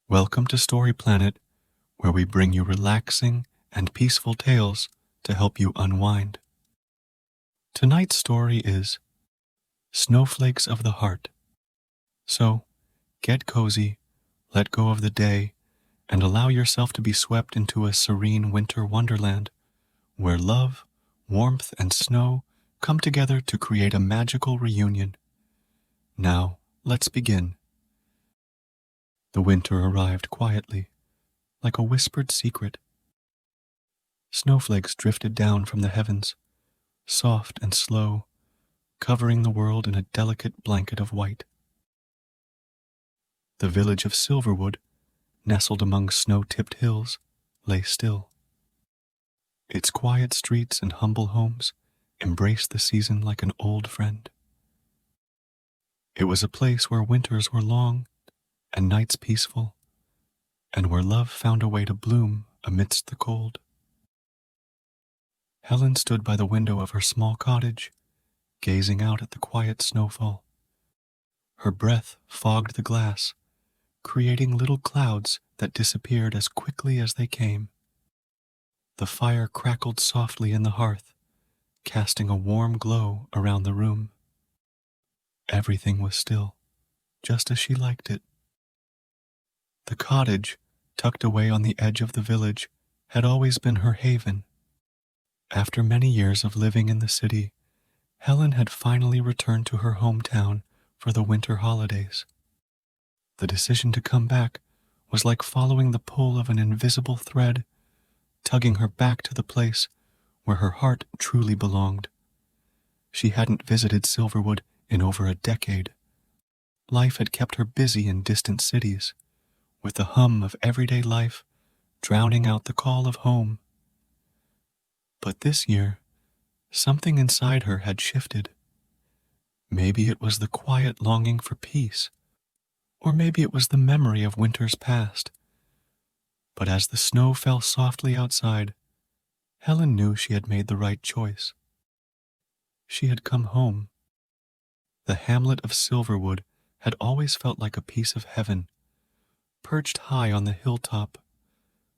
Welcome to Story Planet, where we bring you relaxing and peaceful tales to help you unwind. Tonight's story is Snowflakes of the Heart. So, get cozy, let go of the day, and allow yourself to be swept into a serene winter wonderland where love, warmth, and snow come together to create a magical reunion. Now, let's begin. The winter arrived quietly, like a whispered secret. Snowflakes drifted down from the heavens, soft and slow, covering the world in a delicate blanket of white. The village of Silverwood, nestled among snow-tipped hills, lay still. Its quiet streets and humble homes embraced the season like an old friend. It was a place where winters were long and nights peaceful, and where love found a way to bloom amidst the cold. Helen stood by the window of her small cottage, gazing out at the quiet snowfall. Her breath fogged the glass, creating little clouds that disappeared as quickly as they came. The fire crackled softly in the hearth, casting a warm glow around the room. Everything was still, just as she liked it. The cottage, tucked away on the edge of the village, had always been her haven. After many years of living in the city, Helen had finally returned to her hometown for the winter holidays. The decision to come back was like following the pull of an invisible thread, tugging her back to the place where her heart truly belonged. She hadn't visited Silverwood in over a decade. Life had kept her busy in distant cities, with the hum of everyday life drowning out the call of home. But this year, something inside her had shifted. Maybe it was the quiet longing for peace, or maybe it was the memory of winters past. But as the snow fell softly outside, Helen knew she had made the right choice. She had come home. The hamlet of Silverwood had always felt like a piece of heaven, perched high on the hilltop,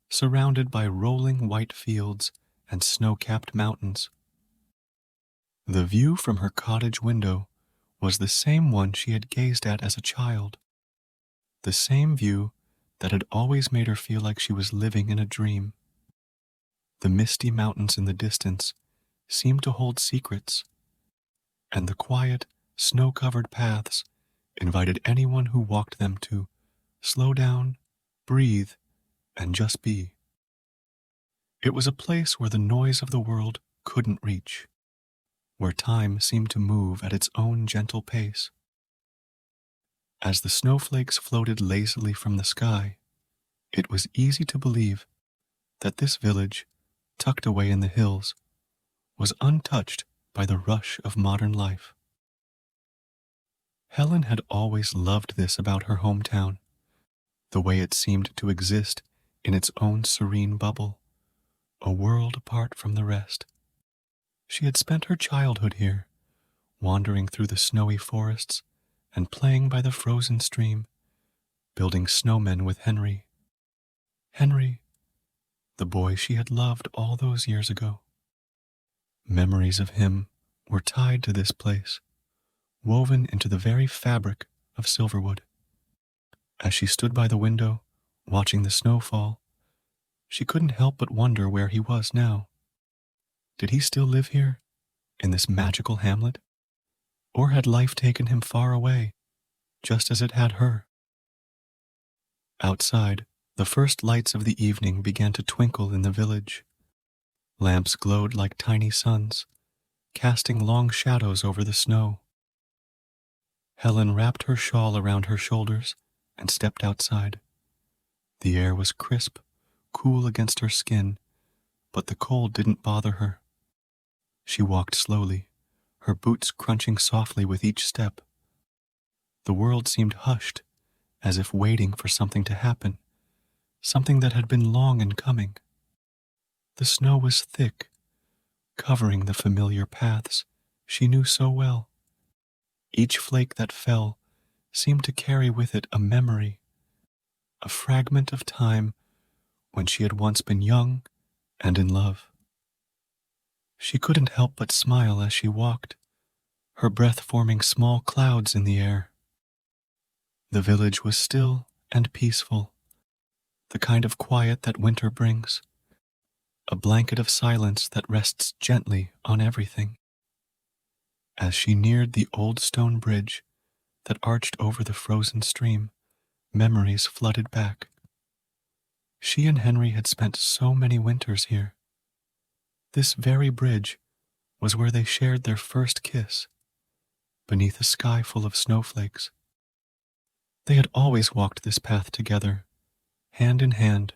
surrounded by rolling white fields and snow-capped mountains. The view from her cottage window was the same one she had gazed at as a child, the same view that had always made her feel like she was living in a dream. The misty mountains in the distance seemed to hold secrets, and the quiet, snow-covered paths invited anyone who walked them to slow down, breathe, and just be. It was a place where the noise of the world couldn't reach, where time seemed to move at its own gentle pace. As the snowflakes floated lazily from the sky, it was easy to believe that this village, tucked away in the hills, was untouched by the rush of modern life. Helen had always loved this about her hometown, the way it seemed to exist in its own serene bubble, a world apart from the rest. She had spent her childhood here, wandering through the snowy forests and playing by the frozen stream, building snowmen with Henry. Henry, the boy she had loved all those years ago. Memories of him were tied to this place, woven into the very fabric of Silverwood. As she stood by the window, watching the snow fall, she couldn't help but wonder where he was now. Did he still live here, in this magical hamlet? Or had life taken him far away, just as it had her? Outside, the first lights of the evening began to twinkle in the village. Lamps glowed like tiny suns, casting long shadows over the snow. Helen wrapped her shawl around her shoulders and stepped outside. The air was crisp, cool against her skin, but the cold didn't bother her. She walked slowly, her boots crunching softly with each step. The world seemed hushed, as if waiting for something to happen, something that had been long in coming. The snow was thick, covering the familiar paths she knew so well. Each flake that fell seemed to carry with it a memory, a fragment of time when she had once been young and in love. She couldn't help but smile as she walked, her breath forming small clouds in the air. The village was still and peaceful, the kind of quiet that winter brings, a blanket of silence that rests gently on everything. As she neared the old stone bridge that arched over the frozen stream, memories flooded back. She and Henry had spent so many winters here. This very bridge was where they shared their first kiss, beneath a sky full of snowflakes. They had always walked this path together, hand in hand,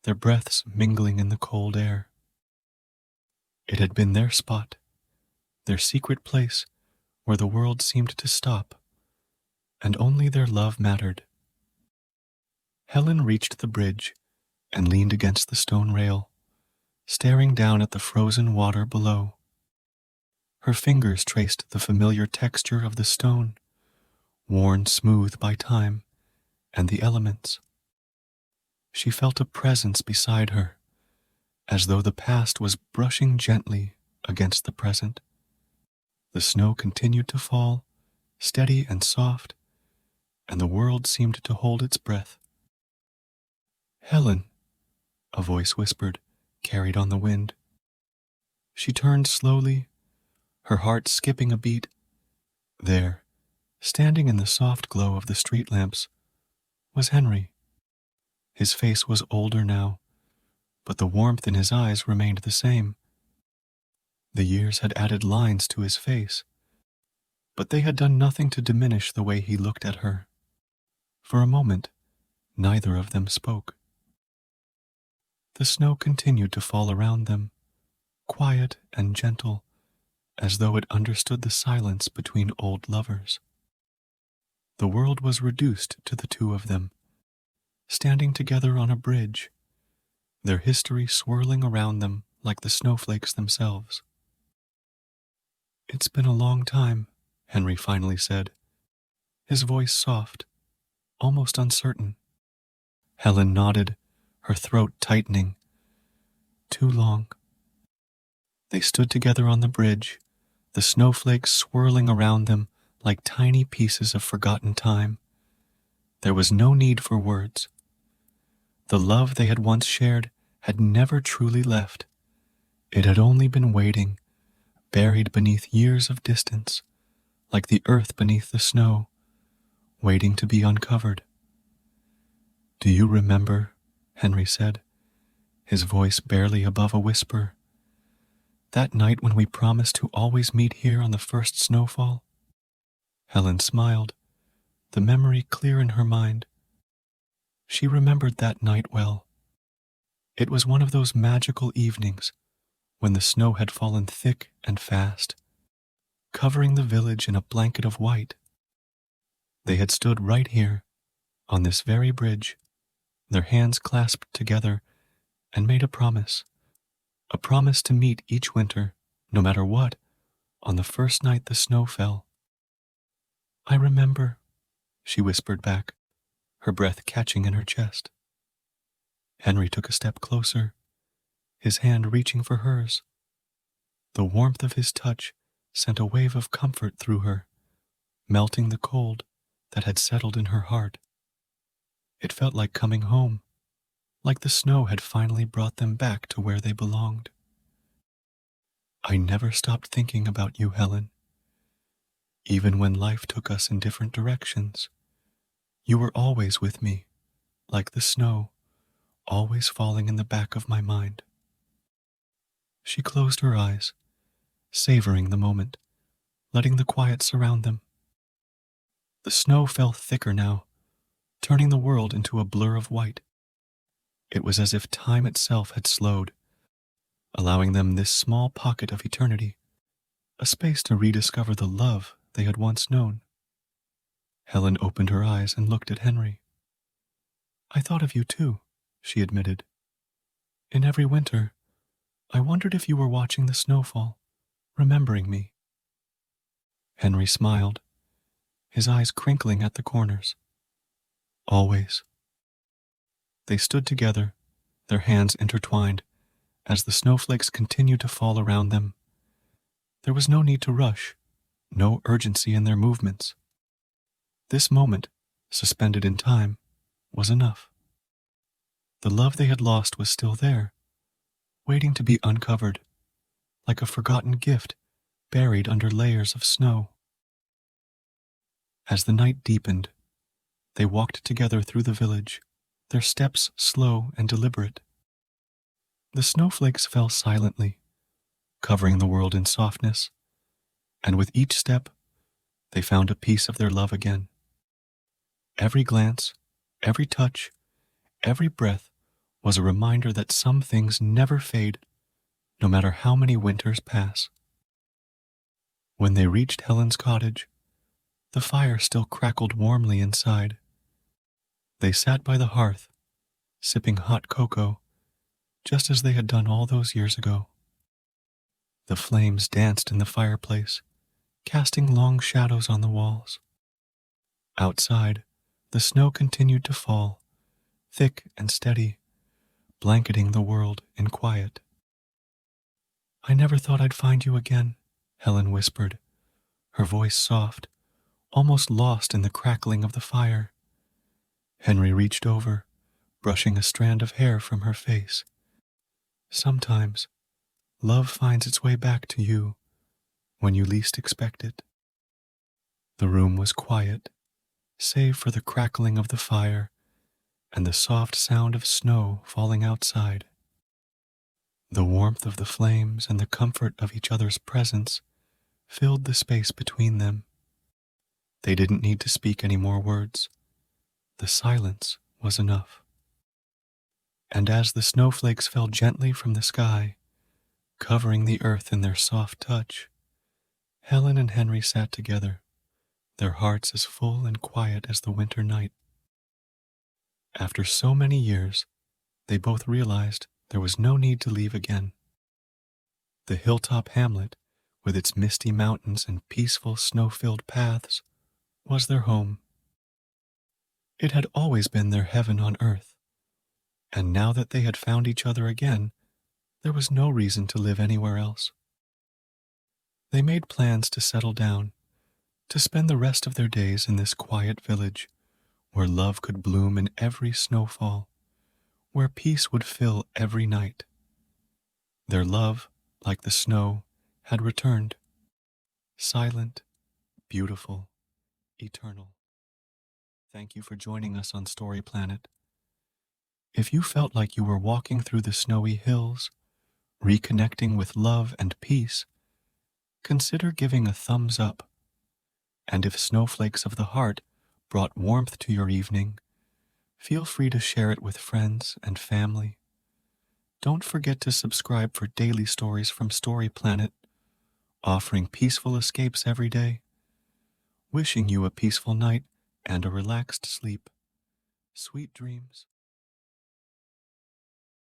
their breaths mingling in the cold air. It had been their spot, their secret place where the world seemed to stop, and only their love mattered. Helen reached the bridge and leaned against the stone rail, staring down at the frozen water below. Her fingers traced the familiar texture of the stone, worn smooth by time and the elements. She felt a presence beside her, as though the past was brushing gently against the present. The snow continued to fall, steady and soft, and the world seemed to hold its breath. "Helen," a voice whispered, carried on the wind. She turned slowly, her heart skipping a beat. There, standing in the soft glow of the street lamps, was Henry. His face was older now, but the warmth in his eyes remained the same. The years had added lines to his face, but they had done nothing to diminish the way he looked at her. For a moment, neither of them spoke. The snow continued to fall around them, quiet and gentle, as though it understood the silence between old lovers. The world was reduced to the two of them, standing together on a bridge, their history swirling around them like the snowflakes themselves. "It's been a long time," Henry finally said, his voice soft, almost uncertain. Helen nodded, her throat tightening. "Too long." They stood together on the bridge, the snowflakes swirling around them like tiny pieces of forgotten time. There was no need for words. The love they had once shared had never truly left. It had only been waiting, buried beneath years of distance, like the earth beneath the snow, waiting to be uncovered. "Do you remember," Henry said, his voice barely above a whisper, "that night when we promised to always meet here on the first snowfall?" Helen smiled, the memory clear in her mind. She remembered that night well. It was one of those magical evenings when the snow had fallen thick and fast, covering the village in a blanket of white. They had stood right here, on this very bridge, their hands clasped together, and made a promise to meet each winter, no matter what, on the first night the snow fell. "I remember," she whispered back, her breath catching in her chest. Henry took a step closer, his hand reaching for hers. The warmth of his touch sent a wave of comfort through her, melting the cold that had settled in her heart. It felt like coming home, like the snow had finally brought them back to where they belonged. "I never stopped thinking about you, Helen. Even when life took us in different directions, you were always with me, like the snow, always falling in the back of my mind." She closed her eyes, savoring the moment, letting the quiet surround them. The snow fell thicker now, turning the world into a blur of white. It was as if time itself had slowed, allowing them this small pocket of eternity, a space to rediscover the love they had once known. Helen opened her eyes and looked at Henry. "I thought of you too," she admitted. "In every winter, I wondered if you were watching the snowfall, remembering me." Henry smiled, his eyes crinkling at the corners. "Always. They stood together, their hands intertwined, as the snowflakes continued to fall around them. There was no need to rush, no urgency in their movements. This moment, suspended in time, was enough. The love they had lost was still there, waiting to be uncovered, like a forgotten gift buried under layers of snow. As the night deepened, they walked together through the village, their steps slow and deliberate. The snowflakes fell silently, covering the world in softness, and with each step, they found a piece of their love again. Every glance, every touch, every breath was a reminder that some things never fade, no matter how many winters pass. When they reached Helen's cottage, the fire still crackled warmly inside. They sat by the hearth, sipping hot cocoa, just as they had done all those years ago. The flames danced in the fireplace, casting long shadows on the walls. Outside, the snow continued to fall, thick and steady, blanketing the world in quiet. "I never thought I'd find you again," Helen whispered, her voice soft, almost lost in the crackling of the fire. Henry reached over, brushing a strand of hair from her face. "Sometimes, love finds its way back to you when you least expect it." The room was quiet, save for the crackling of the fire and the soft sound of snow falling outside. The warmth of the flames and the comfort of each other's presence filled the space between them. They didn't need to speak any more words. The silence was enough. And as the snowflakes fell gently from the sky, covering the earth in their soft touch, Helen and Henry sat together, their hearts as full and quiet as the winter night. After so many years, they both realized there was no need to leave again. The hilltop hamlet, with its misty mountains and peaceful snow-filled paths, was their home. It had always been their heaven on earth, and now that they had found each other again, there was no reason to live anywhere else. They made plans to settle down, to spend the rest of their days in this quiet village, where love could bloom in every snowfall, where peace would fill every night. Their love, like the snow, had returned, silent, beautiful, eternal. Thank you for joining us on Story Planet. If you felt like you were walking through the snowy hills, reconnecting with love and peace, consider giving a thumbs up. And if Snowflakes of the Heart brought warmth to your evening, feel free to share it with friends and family. Don't forget to subscribe for daily stories from Story Planet, offering peaceful escapes every day. Wishing you a peaceful night and a relaxed sleep. Sweet dreams.